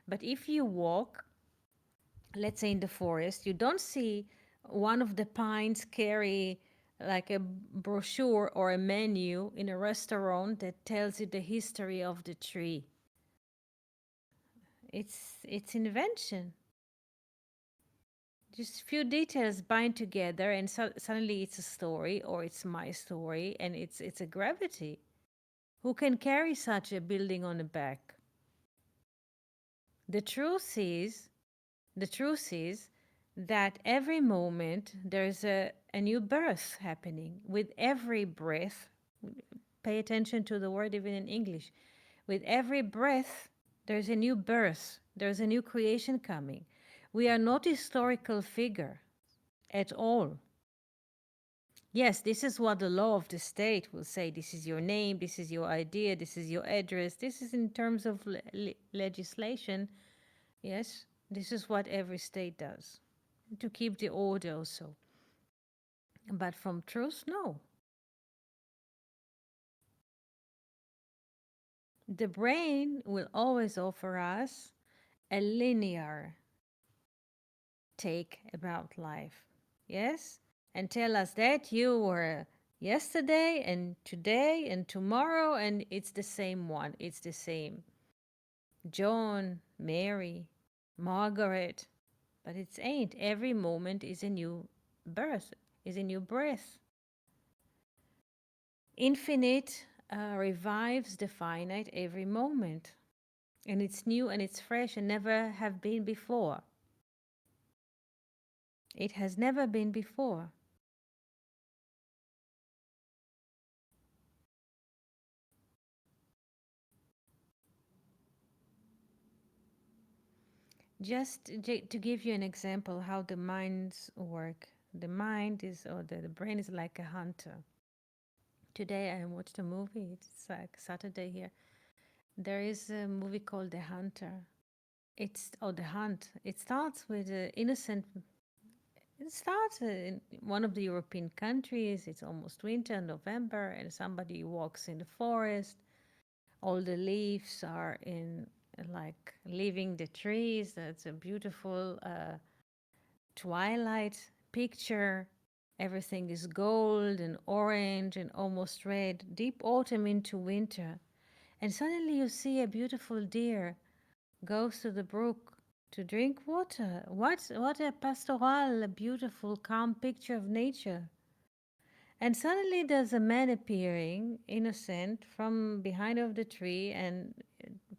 but if you walk, let's say in the forest, you don't see one of the pines carry like a brochure or a menu in a restaurant that tells you the history of the tree. It's invention. Just few details bind together, and suddenly it's a story, or it's my story, and it's a gravity. Who can carry such a building on the back? The truth is, the truth is that every moment there's a new birth happening. With every breath, pay attention to the word even in English. With every breath, there's a new birth, there's a new creation coming. We are not historical figure at all. Yes, this is what the law of the state will say. This is your name, this is your idea, this is your address. This is in terms of legislation. Yes, this is what every state does to keep the order also. But from truth, no. The brain will always offer us a linear take about life. Yes? And tell us that you were yesterday and today and tomorrow, and it's the same one. It's the same. John, Mary, Margaret. But it ain't. Every moment is a new birth, is a new breath. Infinite revives the finite every moment. And it's new and it's fresh and never have been before. It has never been before. Just to give you an example how the minds work. The mind is, or the brain is like a hunter. Today I watched a movie. It's like Saturday here. There is a movie called The Hunter. It's, or The Hunt. It starts with an innocent. It starts in one of the European countries. It's almost winter, November, and somebody walks in the forest. All the leaves are in, like, leaving the trees. That's a beautiful twilight picture. Everything is gold and orange and almost red, deep autumn into winter. And suddenly you see a beautiful deer goes to the brook to drink water. What a pastoral, a beautiful, calm picture of nature. And suddenly there's a man appearing, innocent, from behind of the tree and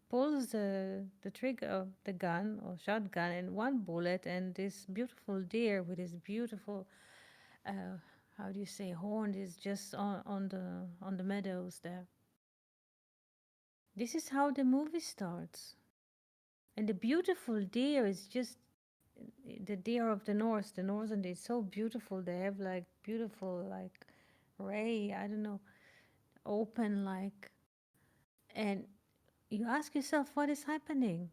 pulls the trigger of the gun or shotgun and one bullet, and this beautiful deer with his beautiful, uh, how do you say, horn is just on the meadows there. This is how the movie starts. And the beautiful deer is just the deer of the north. The northern is so beautiful. They have like beautiful, like ray, I don't know, open, like, and you ask yourself what is happening.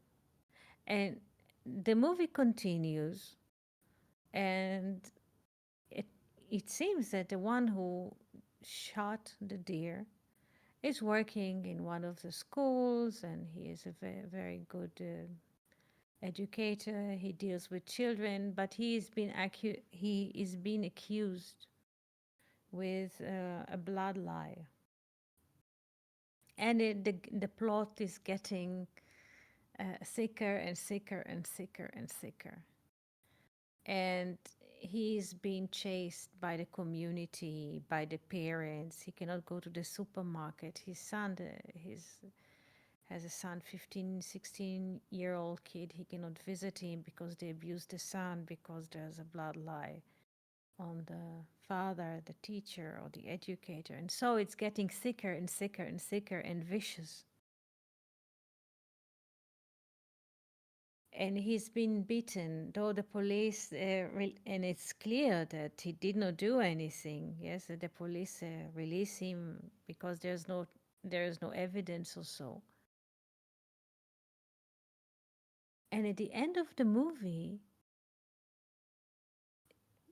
And the movie continues, and it it seems that the one who shot the deer is working in one of the schools, and he is a very good educator. He deals with children, but he is being accused with a blood lie, and the plot is getting thicker and thicker and thicker and thicker, and he's being chased by the community, by the parents. He cannot go to the supermarket. His son, his has a son, 15, 16-year-old kid. He cannot visit him because they abuse the son because there's a blood lie on the father, the teacher, or the educator. And so it's getting thicker and thicker and thicker and vicious. And he's been beaten, though the police, and it's clear that he did not do anything. Yes, the police release him because there is no evidence or so. And at the end of the movie,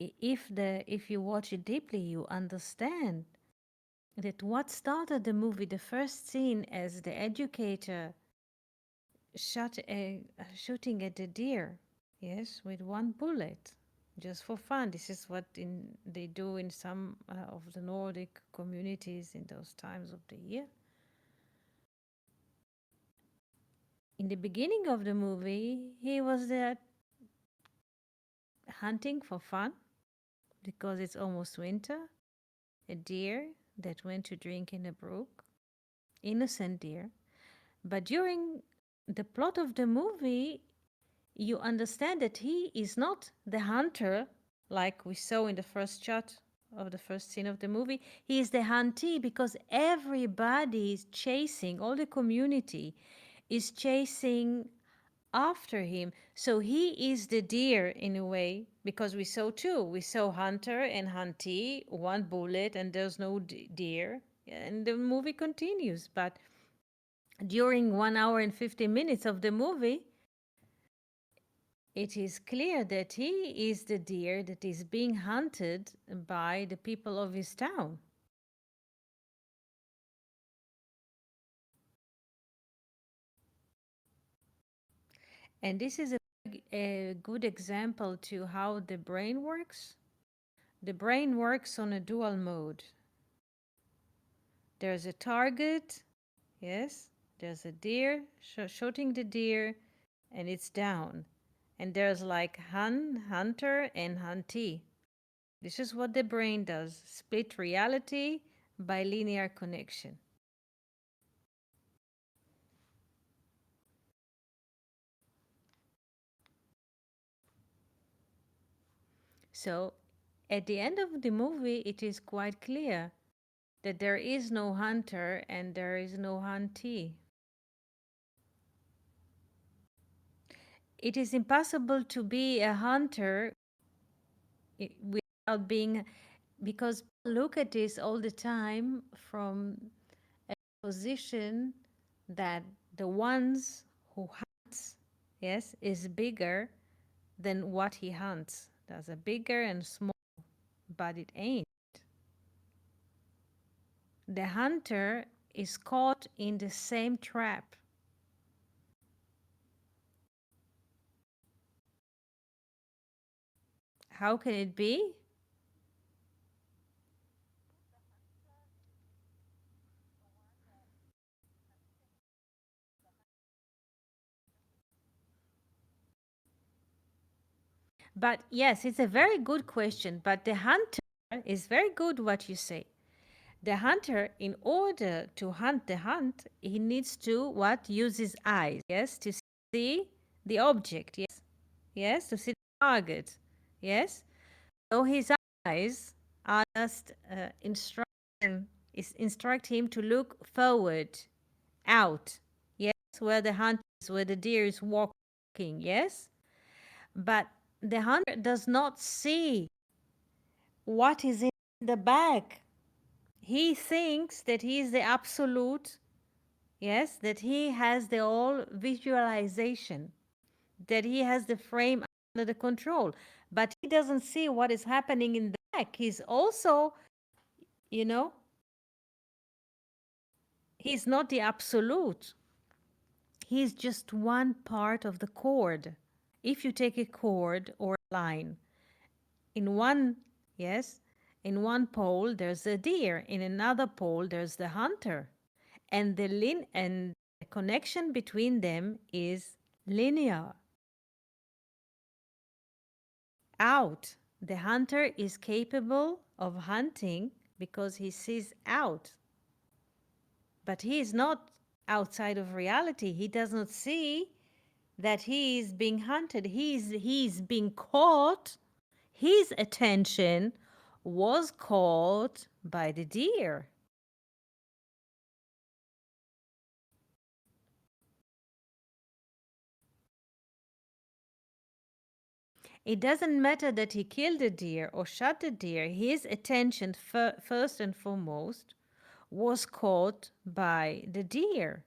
if you watch it deeply, you understand that what started the movie, the first scene, as the educator shooting at a deer, yes, with one bullet, just for fun. This is what they do in some of the Nordic communities in those times of the year. In the beginning of the movie, he was there hunting for fun because it's almost winter. A deer that went to drink in a brook, innocent deer. But during the plot of the movie, you understand that he is not the hunter like we saw in the first shot of the first scene of the movie. He is the huntee because everybody is chasing, all the community is chasing after him. So he is the deer in a way because we saw two. We saw hunter and huntee, one bullet, and there's no deer. And the movie continues. But during 1 hour and 50 minutes of the movie, it is clear that he is the deer that is being hunted by the people of his town. And this is a good example to how the brain works. The brain works on a dual mode. There's a target, yes, there's a deer, shooting the deer, and it's down. And there's like hunter, and huntee. This is what the brain does, split reality by linear connection. So at the end of the movie, it is quite clear that there is no hunter and there is no huntee. It is impossible to be a hunter without being, because look at this all the time from a position that the ones who hunts, yes, is bigger than what he hunts. There's a bigger and small, but it ain't. The hunter is caught in the same trap. How can it be? But yes, it's a very good question. But the hunter is very good what you say. The hunter, in order to hunt the hunt, he needs to what? Use his eyes, yes, to see the object, yes, yes, to see the target, yes. So his eyes are just instruct him to look forward, out, yes, where the hunt is, where the deer is walking, yes. But the hunter does not see what is in the bag. He thinks that he is the absolute, yes, that he has the all visualization, that he has the frame under the control. But he doesn't see what is happening in the back. He's also, you know, he's not the absolute. He's just one part of the chord. If you take a chord or a line, in one, yes, in one pole there's a deer, in another pole there's the hunter. And the connection between them is linear. Out. The hunter is capable of hunting because he sees out. But he is not outside of reality. He does not see that he is being hunted. He's being caught. His attention was caught by the deer. It doesn't matter that he killed a deer or shot a deer. His attention, first and foremost, was caught by the deer.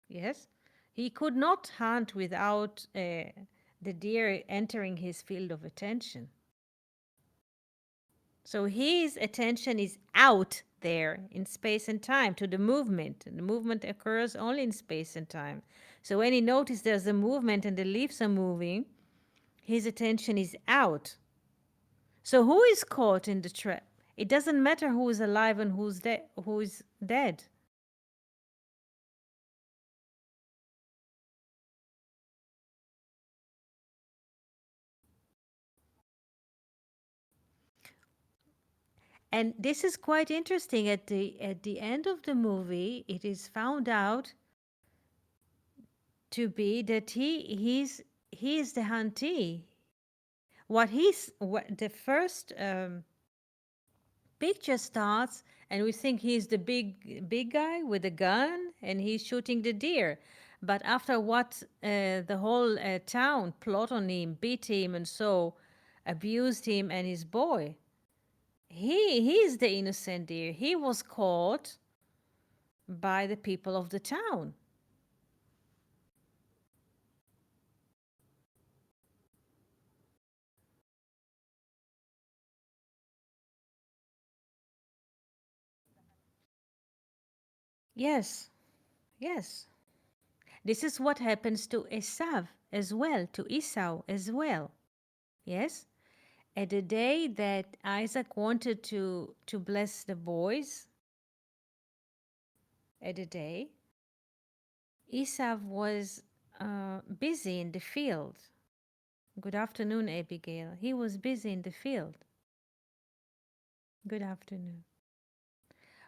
Yes, he could not hunt without the deer entering his field of attention. So his attention is out there in space and time to the movement. The movement occurs only in space and time. So when he notices there's a movement and the leaves are moving, his attention is out. So who is caught in the trap? It doesn't matter who is alive and who is dead. And this is quite interesting. At the end of the movie, it is found out to be that he is the huntee. What the first picture starts, and we think he's the big guy with a gun and he's shooting the deer. But after what the whole town plot on him, beat him, and so abused him and his boy, he is the innocent deer. He was caught by the people of the town. Yes, yes. This is what happens to Esav as well, to Esau as well. Yes. At the day that Isaac wanted to bless the boys, at the day, Esau was busy in the field. Good afternoon, Abigail. He was busy in the field. Good afternoon.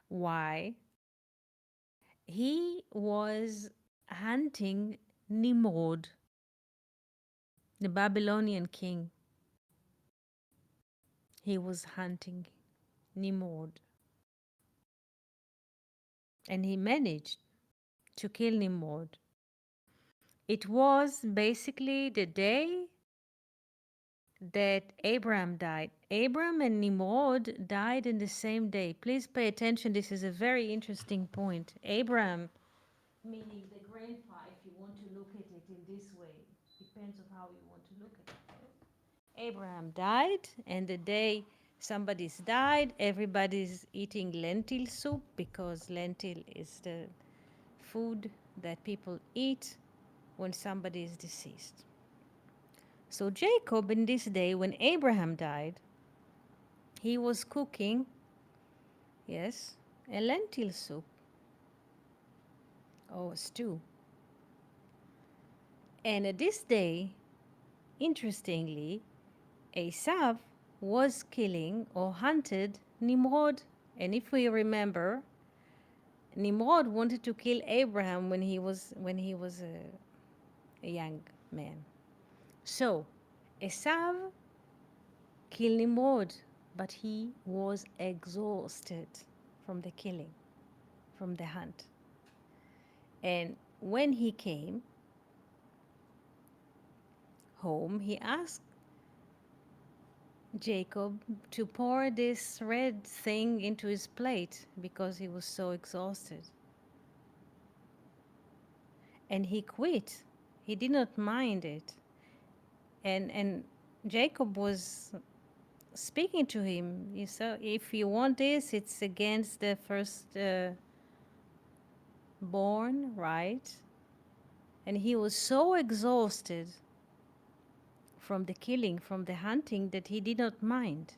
Why? He was hunting Nimrod, the Babylonian king. He was hunting Nimrod. And he managed to kill Nimrod. It was basically the day that Abraham died. Abraham and Nimrod died in the same day. Please pay attention. This is a very interesting point. Abraham, meaning the grandpa, if you want to look at it in this way, depends on how you want to look at it. Abraham died, and the day somebody's died, everybody's eating lentil soup because lentil is the food that people eat when somebody is deceased. So Jacob, in this day when Abraham died, he was cooking, yes, a lentil soup or stew. And at this day, interestingly, Esau was killing or hunted Nimrod. And if we remember, Nimrod wanted to kill Abraham when he was a young man. So Esau killed Nimrod, but he was exhausted from the killing, from the hunt. And when he came home, he asked Jacob to pour this red thing into his plate because he was so exhausted. And he quit. He did not mind it. And Jacob was speaking to him. You saw, if you want this, it's against the first born, right? And he was so exhausted from the killing, from the hunting, that he did not mind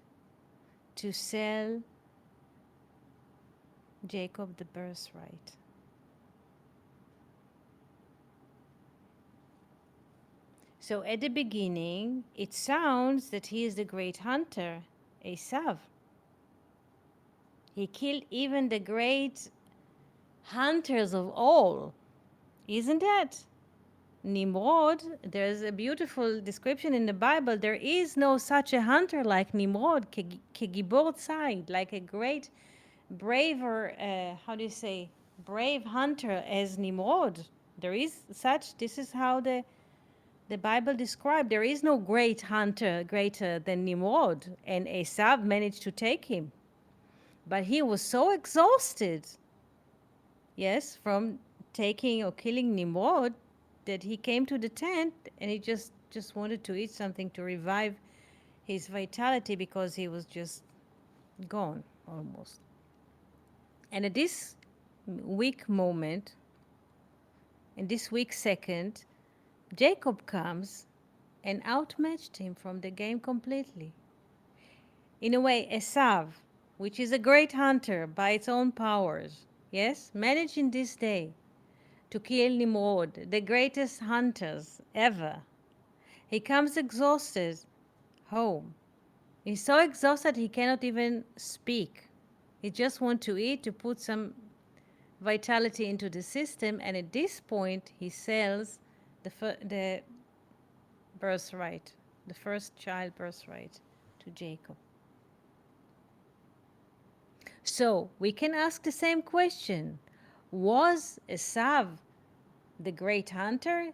to sell Jacob the birthright. So at the beginning, it sounds that he is the great hunter, Esav. He killed even the great hunters of all, isn't that? Nimrod, there's a beautiful description in the Bible. There is no such a hunter like Nimrod, Kegibor Tzad, like a great, braver, how do you say, brave hunter as Nimrod. There is such, this is how the Bible described. There is no great hunter greater than Nimrod, and Esau managed to take him. But he was so exhausted, yes, from taking or killing Nimrod, that he came to the tent and he just wanted to eat something to revive his vitality because he was just gone almost. And at this weak moment, in this weak second, Jacob comes and outmatched him from the game completely. In a way, Esav, which is a great hunter by its own powers, yes, managed in this day to kill Nimrod, the greatest hunters ever. He comes exhausted home. He's so exhausted he cannot even speak. He just wants to eat to put some vitality into the system, and at this point, he sells the birthright, the first child birthright, to Jacob. So we can ask the same question. Was Esav the great hunter?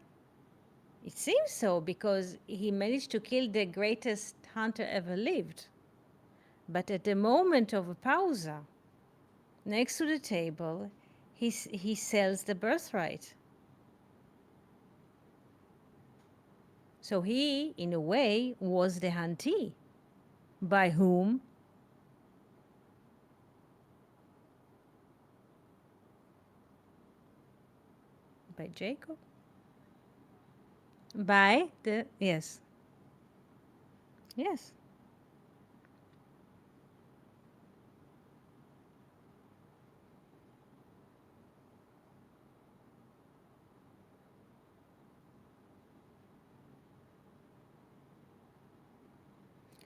It seems so because he managed to kill the greatest hunter ever lived. But at the moment of a pausa, next to the table, he sells the birthright. So he, in a way, was the huntee. By whom? By Jacob. By the, yes, yes.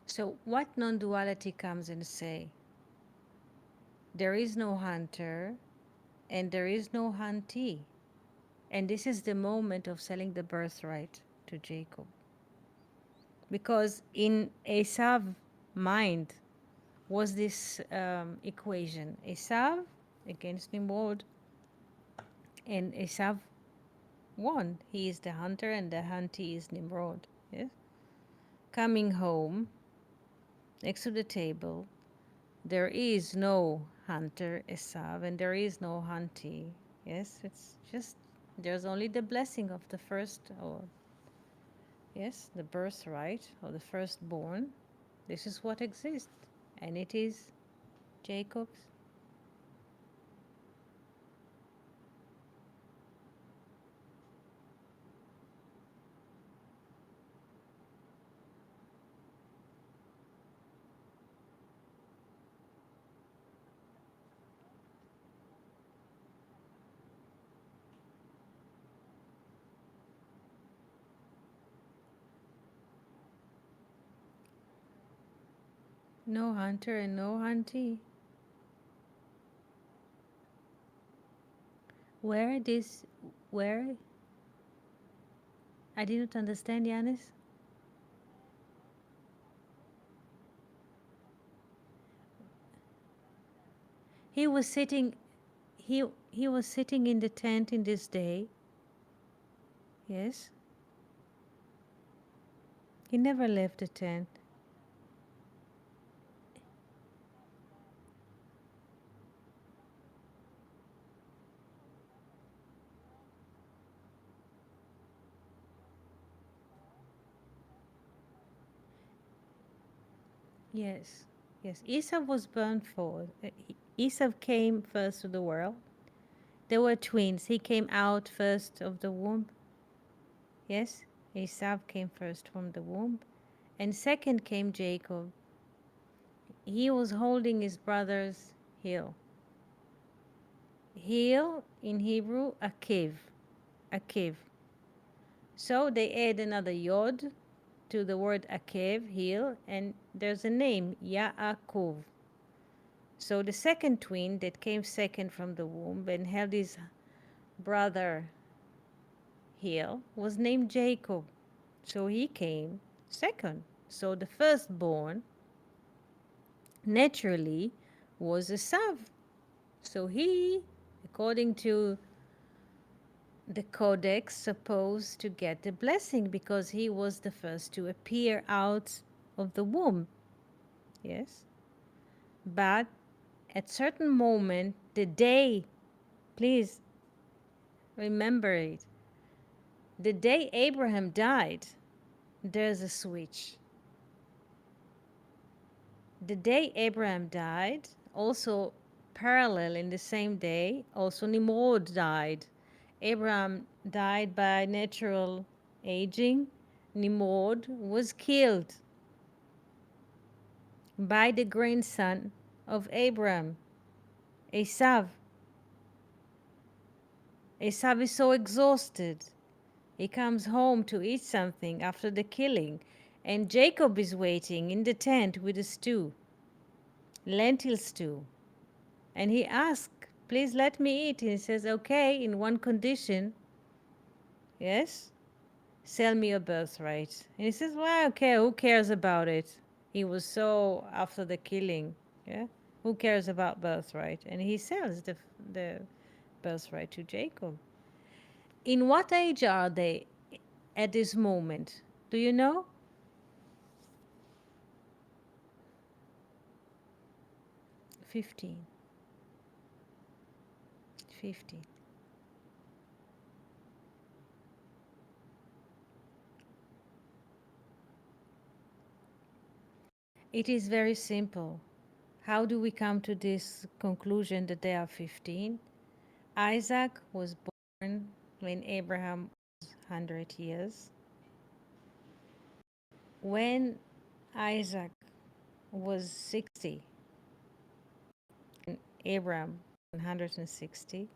So what non-duality comes and say? There is no hunter and there is no huntee. And this is the moment of selling the birthright to Jacob. Because in Esav's mind was this equation. Esav against Nimrod, and Esav won. He is the hunter and the huntee is Nimrod. Yes? Coming home, next to the table, there is no hunter Esav and there is no huntee. Yes, it's just there's only the blessing of the first, or yes, the birthright or the firstborn. This is what exists, and it is Jacob's. No hunter and no huntee. Where this, where? I didn't understand, Yanis. He was sitting, he was sitting in the tent in this day. Yes, he never left the tent. Yes, yes. Esau was born for. Esau came first to the world. They were twins. He came out first of the womb. Yes, Esau came first from the womb, and second came Jacob. He was holding his brother's heel. Heel in Hebrew, a cave. So they add another yod to the word akev, heel, and there's a name, Yaakov. So the second twin that came second from the womb and held his brother heel was named Jacob. So he came second. So the firstborn naturally was Esav. So he, according to the codex, supposed to get the blessing because he was the first to appear out of the womb. Yes. But at certain moment, the day, please remember it, the day Abraham died, there's a switch. The day Abraham died, also parallel in the same day, also Nimrod died. Abraham died by natural aging. Nimrod was killed by the grandson of Abraham, Esav. Esav is so exhausted. He comes home to eat something after the killing, and Jacob is waiting in the tent with a stew, lentil stew. And he asks, please let me eat. And he says, okay, in one condition, yes, sell me your birthright. And he says, well, okay, who cares about it? He was so after the killing, yeah? Who cares about birthright? And he sells the birthright to Jacob. In what age are they at this moment? Do you know? 15. 15. It is very simple. How do we come to this conclusion that they are 15? Isaac was born when Abraham was 100 years. When Isaac was 60, and Abraham 160,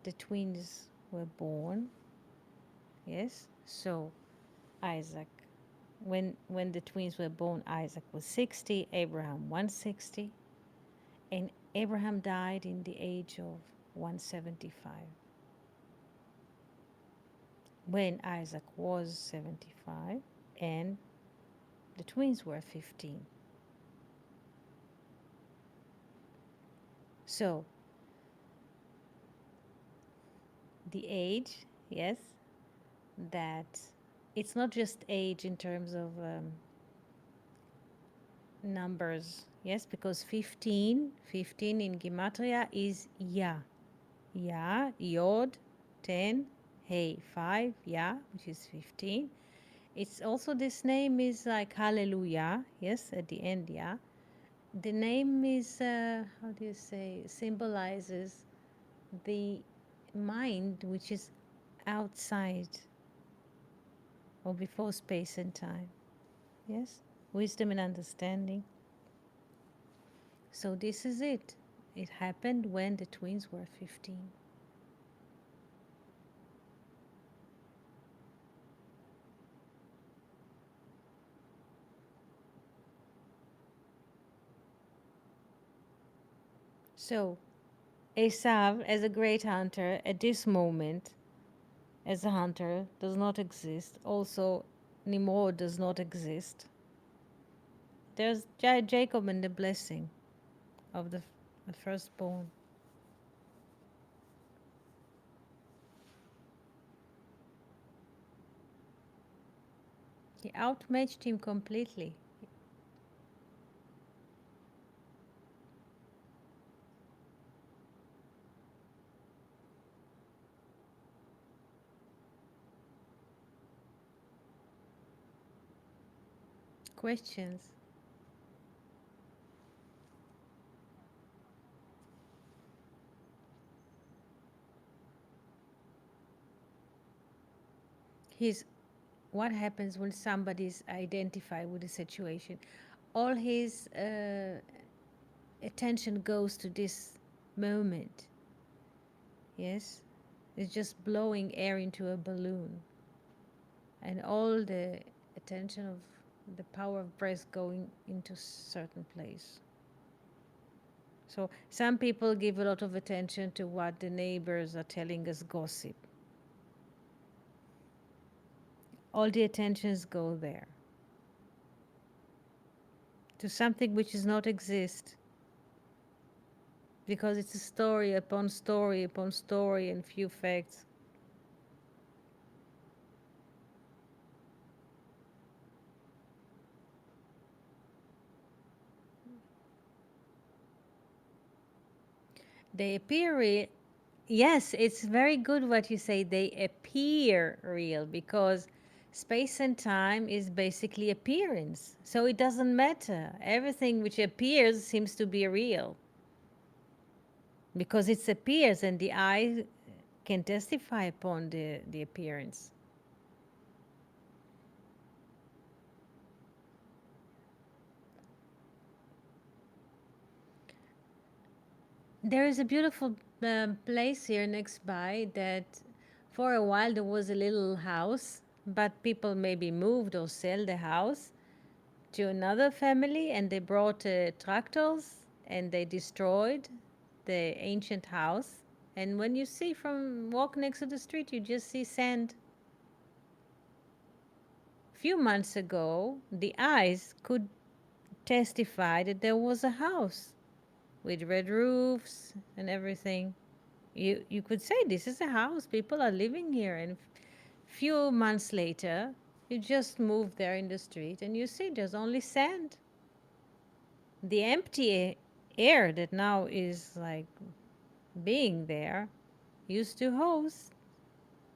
the twins were born. Yes, so Isaac, when the twins were born, Isaac was 60, Abraham 160, and Abraham died in the age of 175. When Isaac was 75 and the twins were 15. So the age, yes, that it's not just age in terms of numbers, yes, because 15 in Gematria is Ya. Ya, Yod, 10, Hey, 5, Ya, which is 15. It's also, this name is like Hallelujah, yes, at the end, Ya. The name is, how do you say, symbolizes the mind which is outside or before space and time. Yes? Wisdom and understanding. So this is it. It happened when the twins were 15. So Esav, as a great hunter, at this moment, as a hunter, does not exist. Also, Nimrod does not exist. There's Jacob and the blessing of the firstborn. He outmatched him completely. Questions? His What happens when somebody's identified with a situation? All his attention goes to this moment. Yes, it's just blowing air into a balloon, and all the attention of the power of breath going into certain place. So some people give a lot of attention to what the neighbors are telling us gossip. All the attentions go there to something which does not exist, because it's a story upon story upon story and few facts. They appear real. Yes, it's very good what you say. They appear real because Space and time is basically appearance. So it doesn't matter. Everything which appears seems to be real because it appears and the eye can testify upon the appearance. There is a beautiful place here next by that for a while there was a little house, but people maybe moved or sell the house to another family and they brought tractors and they destroyed the ancient house. And when you see from walk next to the street, you just see sand. Few months ago, the eyes could testify that there was a house with red roofs and everything. You could say this is a house, people are living here, and few months later you just move there in the street and you see there's only sand. The empty air that now is like being there used to host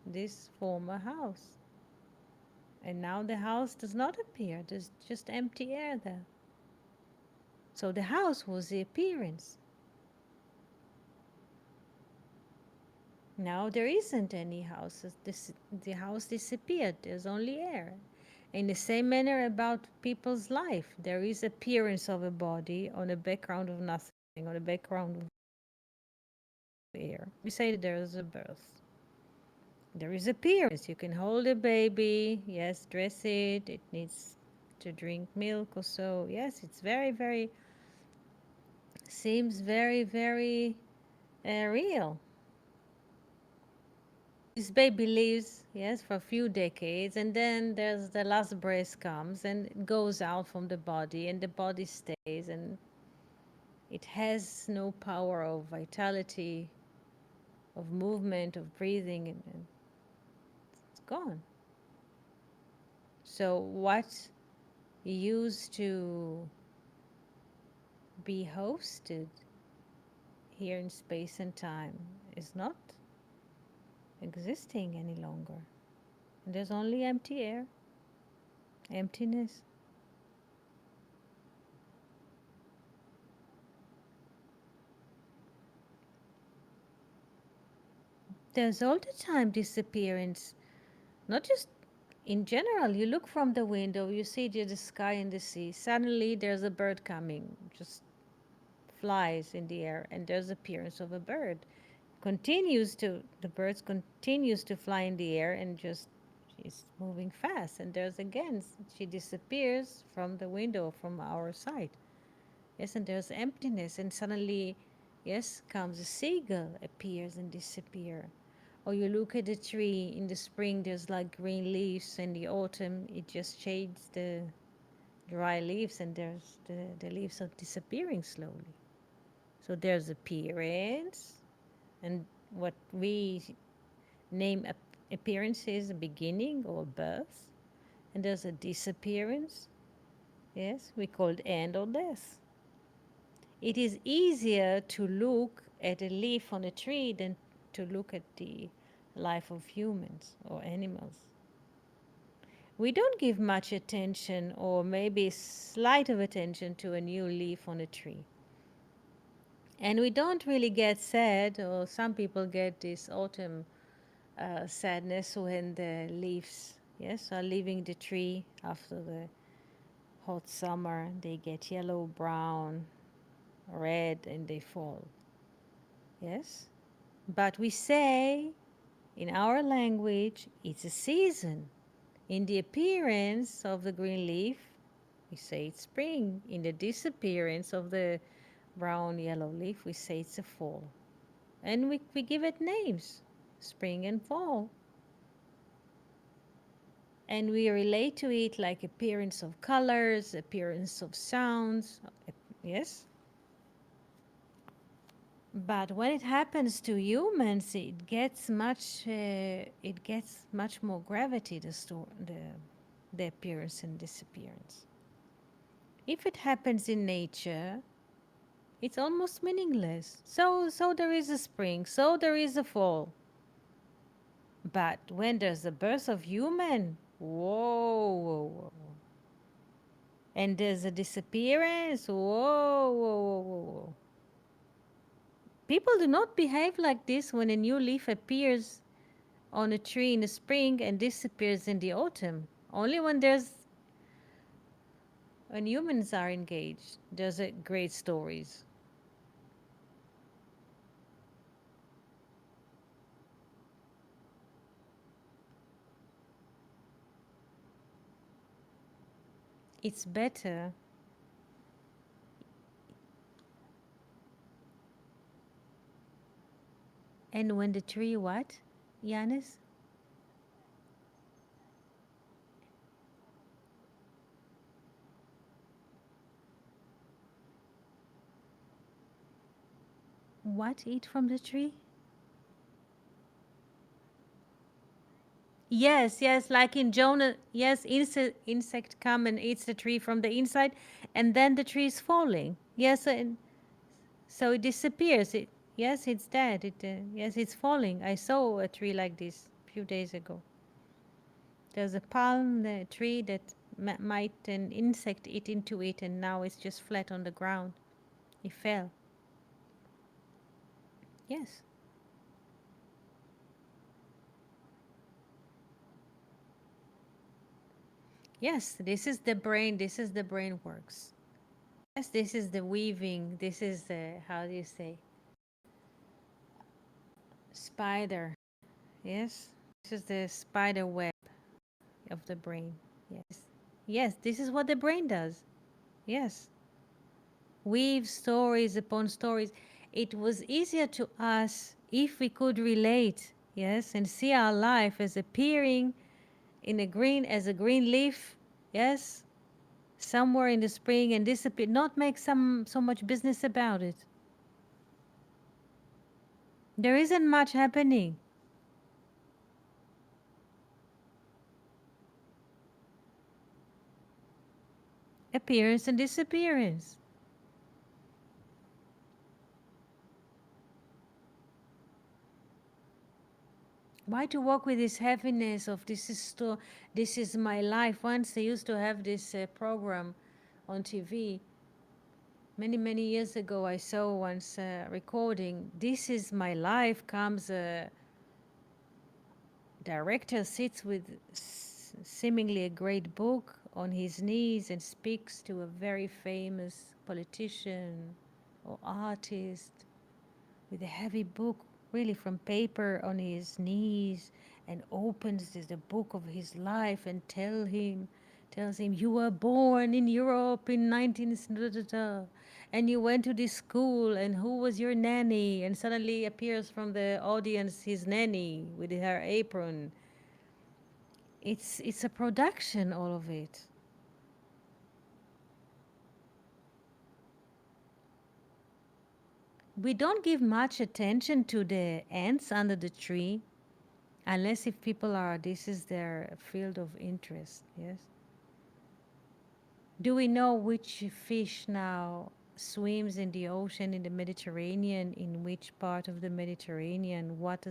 this former house, and now the house does not appear, there's just empty air there. So the house was the appearance. Now there isn't any houses. The house disappeared. There's only air. In the same manner about people's life, there is appearance of a body on a background of nothing, on a background of air. We say that there is a birth. There is appearance. You can hold a baby, yes, dress it. It needs to drink milk or so. Yes, it's very, very, seems very, very real. This baby lives, yes, for a few decades, and then there's the last breath comes and it goes out from the body, and the body stays, and it has no power of vitality, of movement, of breathing, and it's gone. So what used to be hosted here in space and time is not existing any longer. And there's only empty air, emptiness. There's all the time disappearance, not just in general. You look from the window, you see the sky and the sea. Suddenly there's a bird coming, just flies in the air, and there's appearance of a bird. The birds continues to fly in the air and just she's moving fast. And there's again, she disappears from the window from our sight. Yes, and there's emptiness, and suddenly, yes, comes a seagull, appears and disappear. Or you look at the tree in the spring, there's like green leaves, and the autumn it just shades the dry leaves, and the leaves are disappearing slowly. So there's appearance, and what we name appearance is a beginning or birth, and there's a disappearance. Yes, we call it end or death. It is easier to look at a leaf on a tree than to look at the life of humans or animals. We don't give much attention or maybe slight of attention to a new leaf on a tree. And we don't really get sad, or some people get this autumn sadness when the leaves, yes, are leaving the tree after the hot summer. They get yellow, brown, red, and they fall. Yes? But we say in our language, it's a season. In the appearance of the green leaf, we say it's spring. In the disappearance of the brown yellow leaf, we say it's a fall. And we give it names, spring and fall. And we relate to it like appearance of colors, appearance of sounds. Yes? But when it happens to humans, it gets much more gravity. The appearance and disappearance. If it happens in nature, it's almost meaningless. So there is a spring, so there is a fall. But when there's the birth of human, Whoa, whoa, whoa. And there's a disappearance. Whoa, whoa, whoa, whoa, whoa. People do not behave like this when a new leaf appears on a tree in the spring and disappears in the autumn. Only when humans are engaged, there's a great stories. It's better. And when the tree what? Yanis? What eat from the tree? Yes, yes, like in Jonah. Yes, insect come and eats the tree from the inside, and then the tree is falling. Yes, and so it disappears. Yes, it's dead. Yes, it's falling. I saw a tree like this a few days ago. There's a palm tree that might an insect eat into it, and now it's just flat on the ground. It fell. Yes, yes. This is the brain. This is the brain works. Yes, this is the weaving. This is the, how do you say, spider. Yes, this is the spider web of the brain. Yes, yes. This is what the brain does. Yes, weave stories upon stories. It was easier to us if we could relate. Yes, and see our life as appearing in a green as a green leaf. Yes, somewhere in the spring and disappear. Not make some so much business about it. There isn't much happening. Appearance and disappearance. Why to walk with this heaviness of this is my life? Once they used to have this program on TV many years ago. I saw once recording. This is my life. Comes a director, sits with seemingly a great book on his knees and speaks to a very famous politician or artist with a heavy book, really from paper, on his knees, and opens the book of his life and tells him, you were born in Europe in 19 da, da, da, and you went to this school, and who was your nanny? And suddenly appears from the audience his nanny with her apron. It's a production, all of it. We don't give much attention to the ants under the tree. Unless if people are, this is their field of interest, yes. Do we know which fish now swims in the ocean in the Mediterranean? In which part of the Mediterranean? What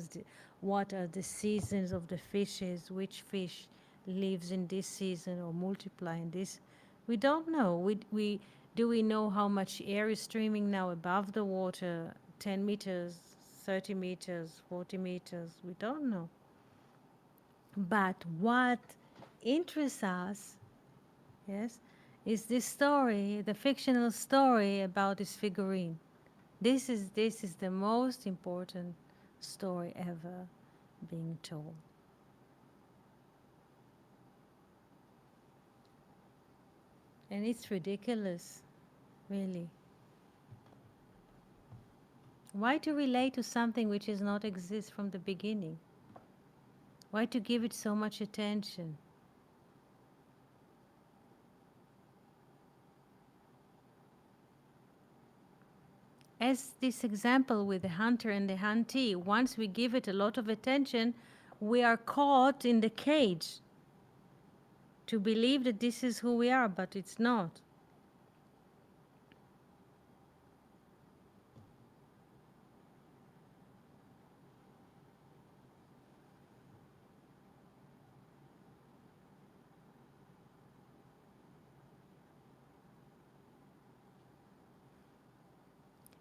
are the seasons of the fishes? Which fish lives in this season or multiply in this? We don't know. We do we know how much air is streaming now above the water? 10 meters, 30 meters, 40 meters. We don't know. But what interests us, yes, is this story, the fictional story about this figurine. This is the most important story ever being told. And it's ridiculous, really. Why to relate to something which does not exist from the beginning? Why to give it so much attention? As this example with the hunter and the huntee, once we give it a lot of attention, we are caught in the cage to believe that this is who we are, but it's not.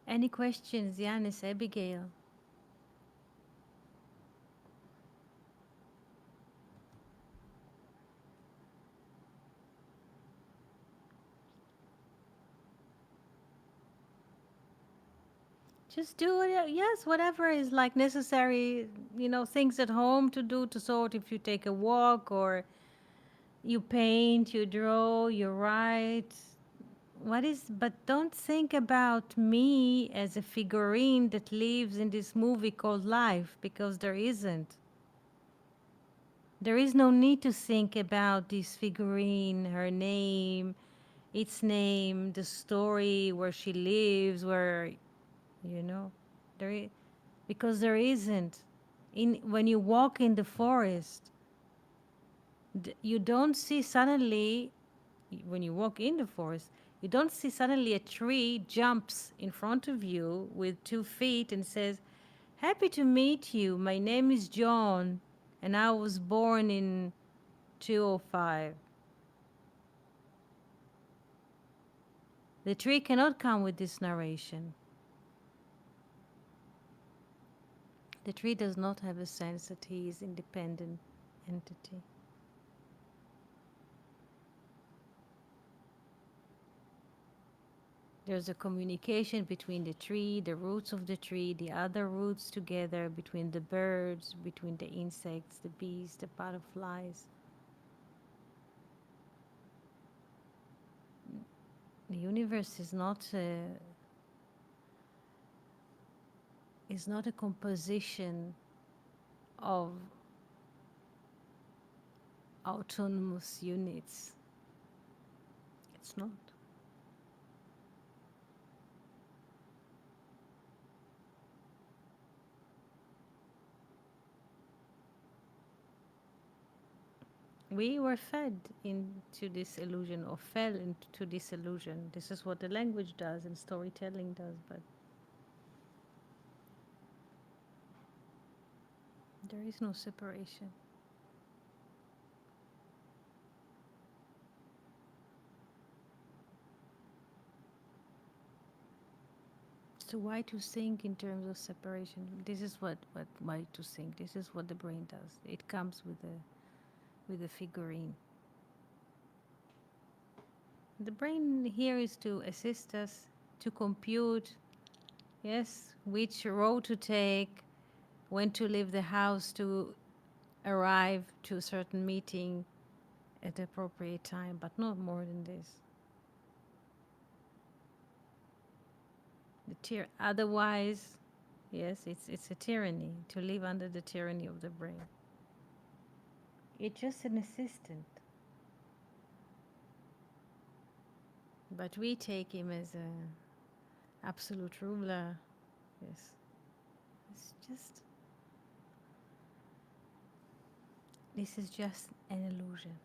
Any questions, Yanis, Abigail? Just do it. Yes, whatever is like necessary, things at home to do to sort if you take a walk or you paint, you draw, you write. But don't think about me as a figurine that lives in this movie called life because there isn't. There is no need to think about this figurine, her name, its name, the story, where she lives, where, you know, there is, because there isn't. When you walk in the forest, you don't see suddenly, when you walk in the forest, you don't see suddenly a tree jumps in front of you with 2 feet and says, "Happy to meet you. My name is John, and I was born in 205." The tree cannot come with this narration. The tree does not have a sense that he is independent entity. There's a communication between the tree, the roots of the tree, the other roots together, between the birds, between the insects, the bees, the butterflies. The universe is not a composition of autonomous units. It's not. We were fed into this illusion or fell into this illusion. This is what the language does and storytelling does, but there is no separation. So why to think in terms of separation? This is what why to think. This is what the brain does. It comes with a figurine. The brain here is to assist us to compute, yes, which road to take, when to leave the house to arrive to a certain meeting at the appropriate time, but not more than this. Otherwise, yes, it's a tyranny to live under the tyranny of the brain. It's just an assistant, but we take him as a absolute ruler. Yes, it's just this is just an illusion.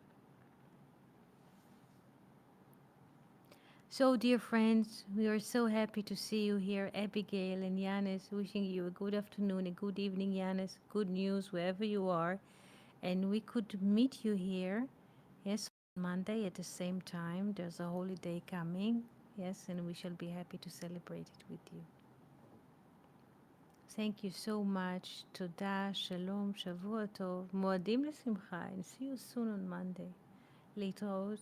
So, dear friends, we are so happy to see you here, Abigail and Yanis. Wishing you a good afternoon, a good evening, Yanis. Good news wherever you are, and we could meet you here. Yes, on Monday at the same time. There's a holiday coming. Yes, and we shall be happy to celebrate it with you. Thank you so much. Toda, shalom, shavua tov, moadim lesimcha, and see you soon on Monday. להתראות.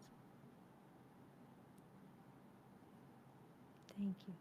Thank you.